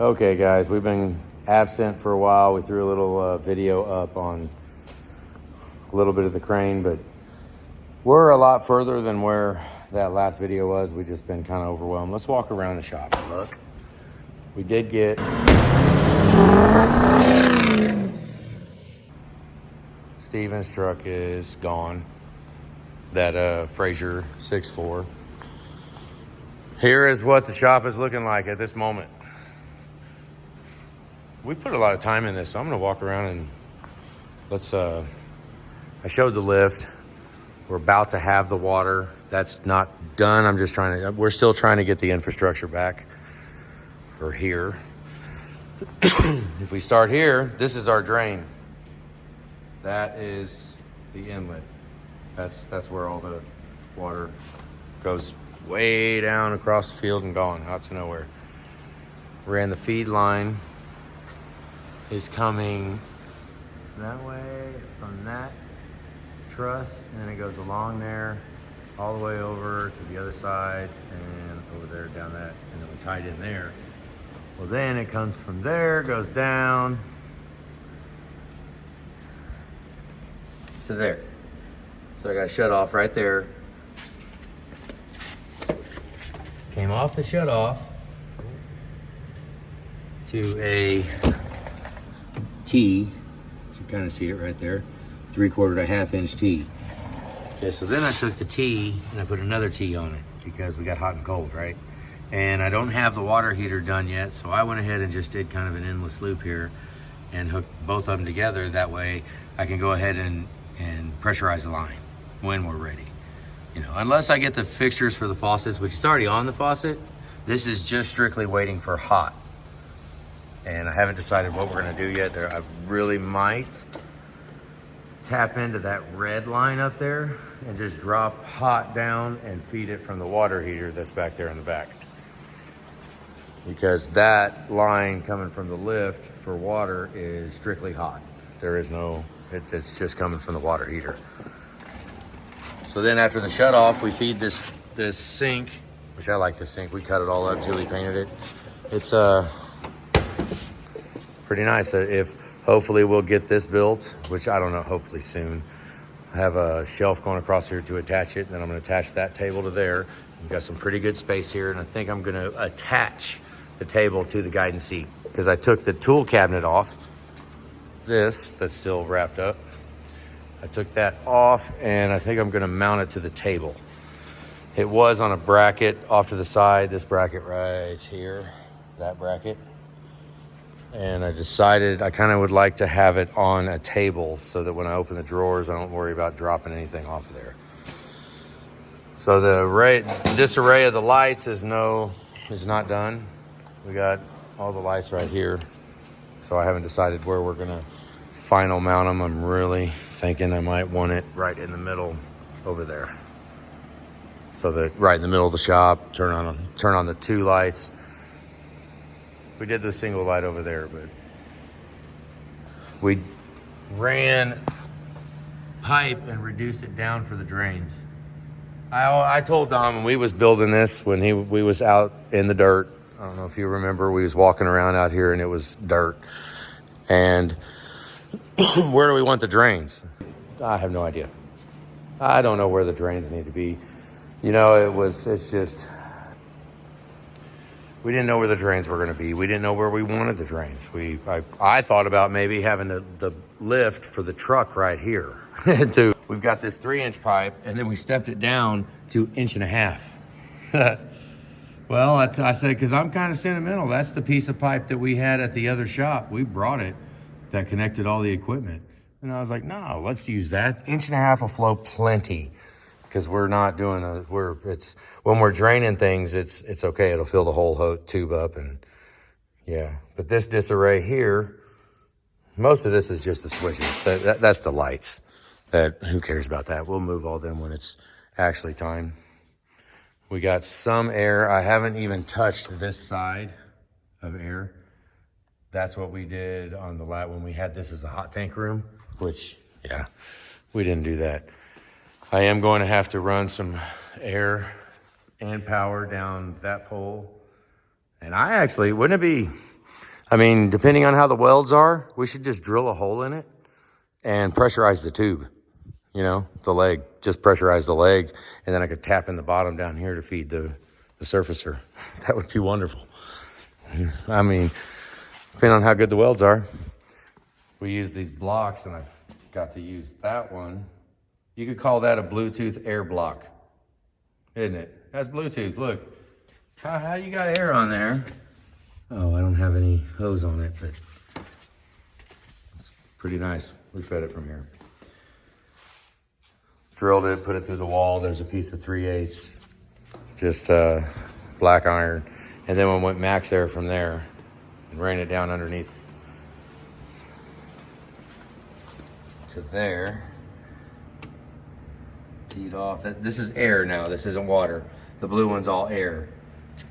Okay, guys, we've been absent for a while. We threw a little video up on a little bit of the crane, but we're a lot further than where that last video was. We've just been kind of overwhelmed. Let's walk around the shop and look. We did get Steven's truck is gone. That Frazier 6.4. Here is what the shop is looking like at this moment. We put a lot of time in this, so I'm gonna walk around and let's, I showed the lift. We're about to have the water. That's not done. We're still trying to get the infrastructure back for here. If we start here, this is our drain. That is the inlet. That's where all the water goes way down across the field and gone out to nowhere. Ran the feed line is coming that way from that truss, and then it goes along there all the way over to the other side and over there down that, and then we tied in there. Well, then it comes from there, goes down to there. So I got a shut off right there. Came off the shut off to a T. You can kind of see it right there. 3/4 to 1/2 inch T. Okay, so then I took the T and I put another T on it because we got hot and cold, right? And I don't have the water heater done yet, so I went ahead and just did kind of an endless loop here and hooked both of them together. That way I can go ahead and pressurize the line when we're ready. You know, unless I get the fixtures for the faucets, which is already on the faucet, this is just strictly waiting for hot. And I haven't decided what we're gonna do yet. I really might tap into that red line up there and just drop hot down and feed it from the water heater that's back there in the back. Because that line coming from the lift for water is strictly hot. There is no, it's just coming from the water heater. So then after the shut off, we feed this sink, which I like this sink. We cut it all up, Julie painted it. It's pretty nice. If hopefully we'll get this built, which I don't know, hopefully soon. I have a shelf going across here to attach it, and then I'm gonna attach that table to there. We've got some pretty good space here, and I think I'm gonna attach the table to the guidance seat because I took the tool cabinet off. That's still wrapped up. I took that off, and I think I'm gonna mount it to the table. It was on a bracket off to the side, this bracket right here, that bracket. And I decided I kind of would like to have it on a table so that when I open the drawers, I don't worry about dropping anything off of there. So the disarray of the lights is not done. We got all the lights right here. So I haven't decided where we're gonna final mount them. I'm really thinking I might want it right in the middle over there. So that right in the middle of the shop, turn on the two lights. We did the single light over there, but we ran pipe and reduced it down for the drains. I told Dom when we was building this, when we was out in the dirt, I don't know if you remember, we was walking around out here and it was dirt. And where do we want the drains? I have no idea. I don't know where the drains need to be. You know, it's just, we didn't know where the drains were gonna be. We didn't know where we wanted the drains. I thought about maybe having the lift for the truck right here. We've got this 3-inch pipe, and then we stepped it down to 1.5 inches. Well, I said, because I'm kind of sentimental. That's the piece of pipe that we had at the other shop. We brought it, that connected all the equipment. And I was like, no, let's use that. 1.5 inches will flow plenty. Because we're not doing when we're draining things, it's okay. It'll fill the whole tube up, and yeah. But this disarray here, most of this is just the switches. That's the lights. Who cares about that? We'll move all them when it's actually time. We got some air. I haven't even touched this side of air. That's what we did on the lab when we had this as a hot tank room, which, yeah, we didn't do that. I am going to have to run some air and power down that pole. And wouldn't it be I mean, depending on how the welds are, we should just drill a hole in it and pressurize the tube, you know, the leg. Just pressurize the leg, and then I could tap in the bottom down here to feed the surfacer. That would be wonderful. I mean, depending on how good the welds are. We use these blocks, and I've got to use that one. You could call that a Bluetooth air block, isn't it? That's Bluetooth, look. How you got air on there? Oh, I don't have any hose on it, but it's pretty nice. We fed it from here. Drilled it, put it through the wall. There's a piece of 3/8, just black iron. And then we went max air from there and ran it down underneath to there. Teed off. This is air now, this isn't water. The blue one's all air.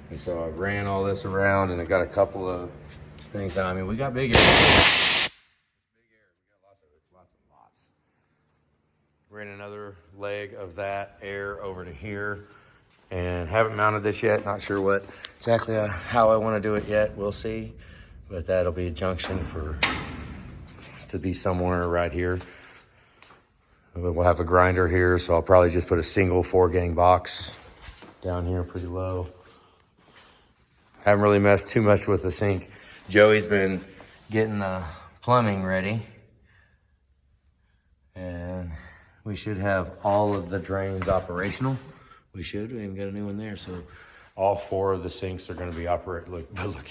And so I ran all this around, and I got a couple of things down. I mean, we got big air. Big air. We got lots. Ran another leg of that air over to here, and haven't mounted this yet. Not sure what exactly how I want to do it yet. We'll see. But that'll be a junction to be somewhere right here. We'll have a grinder here, so I'll probably just put a single 4-gang box down here pretty low. Haven't really messed too much with the sink. Joey's been getting the plumbing ready. And we should have all of the drains operational. We should, we even got a new one there. So all 4 of the sinks are gonna be look.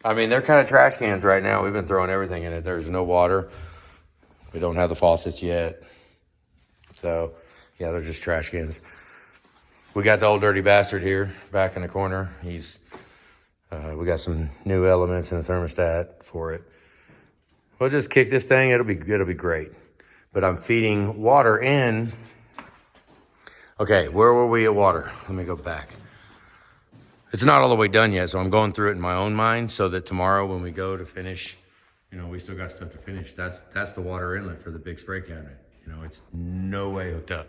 I mean, they're kind of trash cans right now. We've been throwing everything in it. There's no water. We don't have the faucets yet. So yeah, they're just trash cans. We got the old dirty bastard here back in the corner. We got some new elements in the thermostat for it. We'll just kick this thing. It'll be great. But I'm feeding water in. Okay, where were we at water? Let me go back. It's not all the way done yet, so I'm going through it in my own mind so that tomorrow when we go to finish, you know, we still got stuff to finish. That's the water inlet for the big spray cabinet. You know, it's no way hooked up.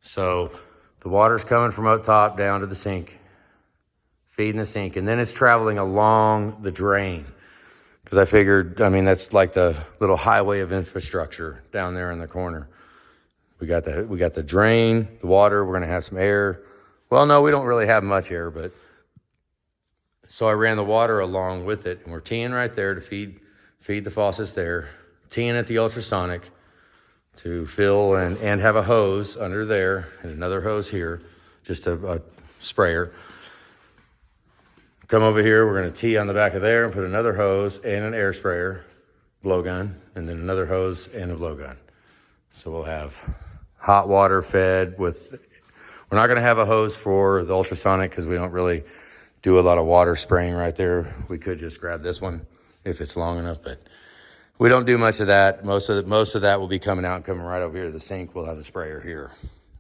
So the water's coming from up top down to the sink, feeding the sink, and then it's traveling along the drain. Because I figured, I mean, that's like the little highway of infrastructure down there in the corner. We got the drain, the water, we're gonna have some air. Well, no, we don't really have much air, but so I ran the water along with it, and we're teeing right there to feed the faucets there, teeing at the ultrasonic to fill and have a hose under there and another hose here, just a sprayer. Come over here, we're gonna tee on the back of there and put another hose and an air sprayer, blowgun, and then another hose and a blowgun. So we'll have hot water fed with, we're not gonna have a hose for the ultrasonic because we don't really do a lot of water spraying right there. We could just grab this one if it's long enough, but we don't do much of that. Most of that will be coming out and coming right over here to the sink. We'll have the sprayer here,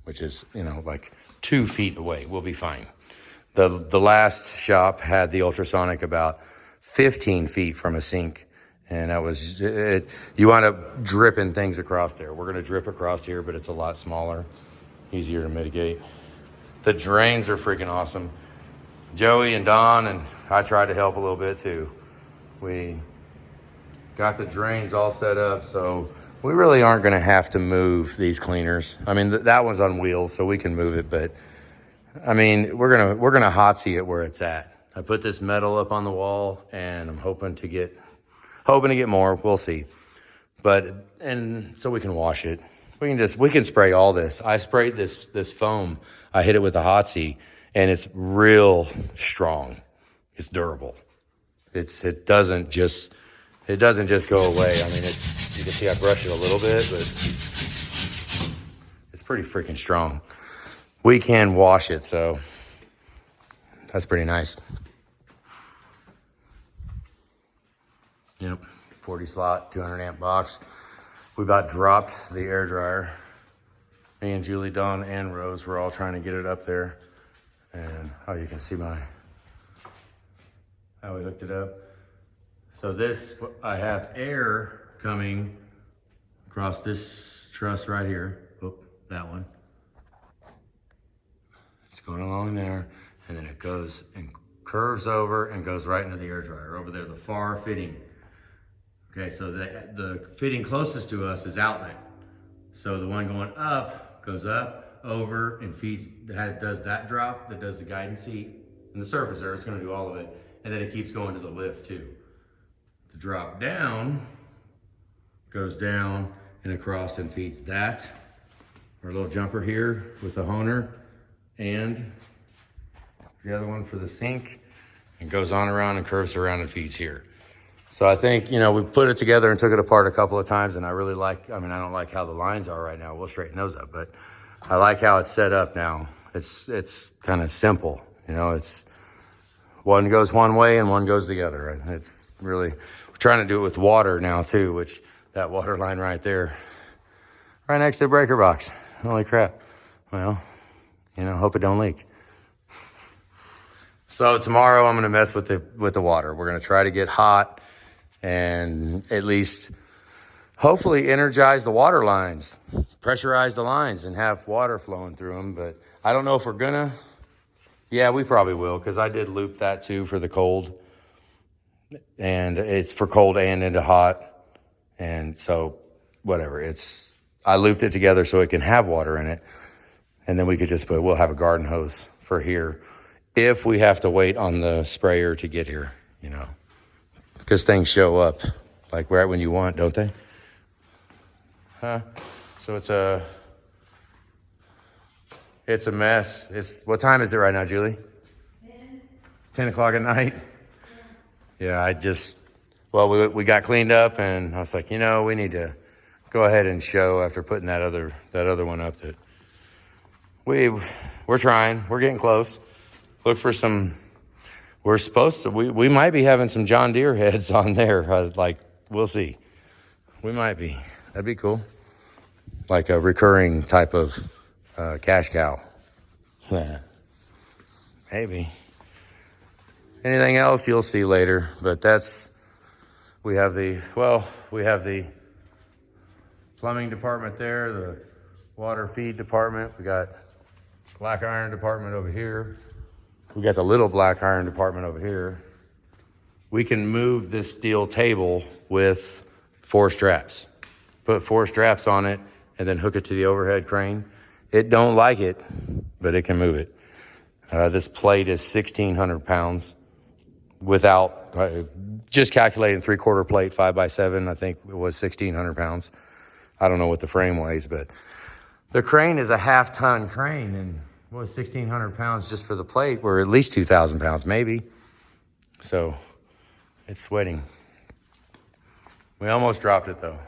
which is, you know, like 2 feet away. We'll be fine. The last shop had the ultrasonic about 15 feet from a sink, and that was it. You wind up dripping things across there. We're gonna drip across here, but it's a lot smaller, easier to mitigate. The drains are freaking awesome. Joey and Don, and I tried to help a little bit too. We got the drains all set up, so we really aren't gonna have to move these cleaners. I mean, that one's on wheels, so we can move it, but I mean, we're gonna hot see it where it's at. I put this metal up on the wall, and I'm hoping to get more. We'll see. And so we can wash it. We can spray all this. I sprayed this foam. I hit it with a hot see, and it's real strong. It's durable. It doesn't just go away. I mean, you can see I brushed it a little bit, but it's pretty freaking strong. We can wash it, so that's pretty nice. Yep, 40 slot, 200 amp box. We about dropped the air dryer. Me and Julie, Dawn, and Rose were all trying to get it up there. And you can see how we hooked it up. So I have air coming across this truss right here. Oh, that one. It's going along there, and then it goes and curves over and goes right into the air dryer over there, the far fitting. Okay, so the fitting closest to us is outlet. So the one going up goes up, over, and feeds, does that drop, that does the guidance seat. And the surface there, it's gonna do all of it. And then it keeps going to the lift too. The drop down goes down and across and feeds that. Our little jumper here with the honer and the other one for the sink, and goes on around and curves around and feeds here. So I think, you know, we put it together and took it apart a couple of times, and I really like, I mean, I don't like how the lines are right now. We'll straighten those up, but I like how it's set up now. It's kind of simple, you know, it's one goes one way and one goes the other. It's really, we're trying to do it with water now too, which that water line right there, right next to the breaker box. Holy crap. Well, you know, hope it don't leak. So tomorrow I'm gonna mess with the water. We're gonna try to get hot and at least hopefully energize the water lines, pressurize the lines and have water flowing through them. But I don't know if we're gonna. Yeah, we probably will, because I did loop that too for the cold. And it's for cold and into hot. And so whatever, I looped it together so it can have water in it. And then we could just we'll have a garden hose for here if we have to wait on the sprayer to get here, you know, because things show up like right when you want, don't they? Huh? So it's a mess. What time is it right now, Julie? 10. It's 10 o'clock at night. Yeah, we got cleaned up, and I was like, you know, we need to go ahead and show after putting that other one up that we're trying. We're getting close. Look for some. We're supposed to. We might be having some John Deere heads on there. Like, we'll see. We might be. That'd be cool. Like a recurring type of cash cow. Yeah. Maybe. Anything else you'll see later. But we have the plumbing department there, the water feed department. We got black iron department over here. We got the little black iron department over here. We can move this steel table with 4 straps. Put 4 straps on it and then hook it to the overhead crane. It don't like it, but it can move it. This plate is 1,600 pounds without, just calculating 3/4 plate, 5x7, I think it was 1,600 pounds. I don't know what the frame weighs, but the crane is a 1/2 ton crane, and what was 1,600 pounds just for the plate? We're at least 2,000 pounds, maybe. So it's sweating. We almost dropped it though.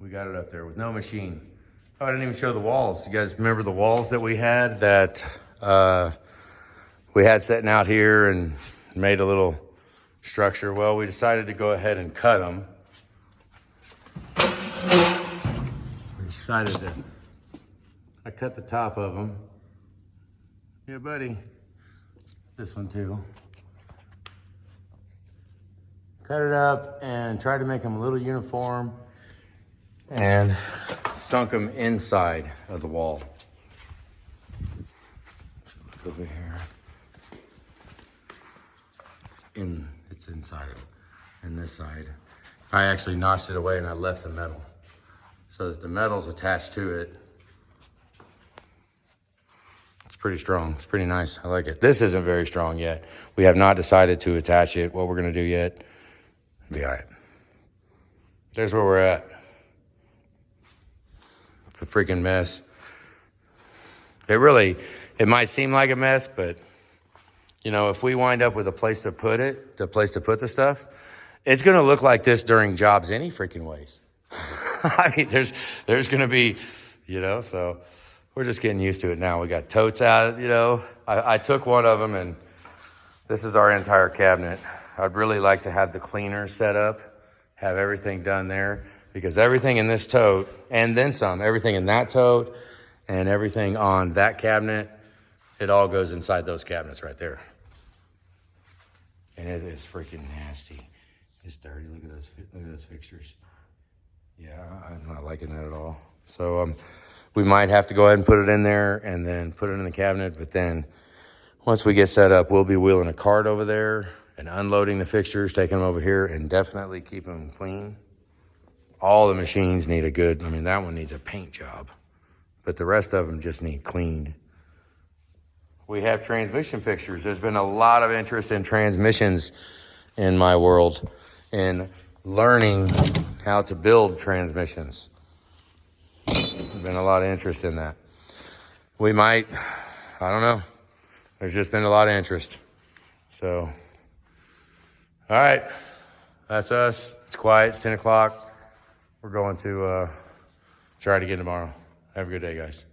We got it up there with no machine. Oh, I didn't even show the walls. You guys remember the walls that we had sitting out here and made a little structure? Well, we decided to go ahead and cut them. I cut the top of them. Yeah, buddy. This one too. Cut it up and tried to make them a little uniform and sunk them inside of the wall. Look over here. It's inside of it. And this side. I actually notched it away and I left the metal so that the metal's attached to it. It's pretty strong. It's pretty nice. I like it. This isn't very strong yet. We have not decided to attach it, what we're gonna do yet. Be all right. There's where we're at. It's a freaking mess. It might seem like a mess, but you know, if we wind up with a place to put the stuff, it's gonna look like this during jobs any freaking ways. I mean, there's gonna be, you know, so we're just getting used to it now. We got totes out, you know. I took one of them, and this is our entire cabinet. I'd really like to have the cleaner set up, have everything done there, because everything in this tote, and then some, everything in that tote, and everything on that cabinet, it all goes inside those cabinets right there. And it is freaking nasty. It's dirty. Look at those fixtures. Yeah, I'm not liking that at all. So we might have to go ahead and put it in there and then put it in the cabinet, but then Once we get set up, we'll be wheeling a cart over there and unloading the fixtures, taking them over here, and definitely keeping them clean. All the machines need a good, I mean, that one needs a paint job, but the rest of them just need cleaned. We have transmission fixtures. There's been a lot of interest in transmissions in my world and learning how to build transmissions. There's been a lot of interest in that. We might, I don't know. There's just been a lot of interest. So, all right, that's us. It's quiet, it's 10 o'clock. We're going to try it again tomorrow. Have a good day, guys.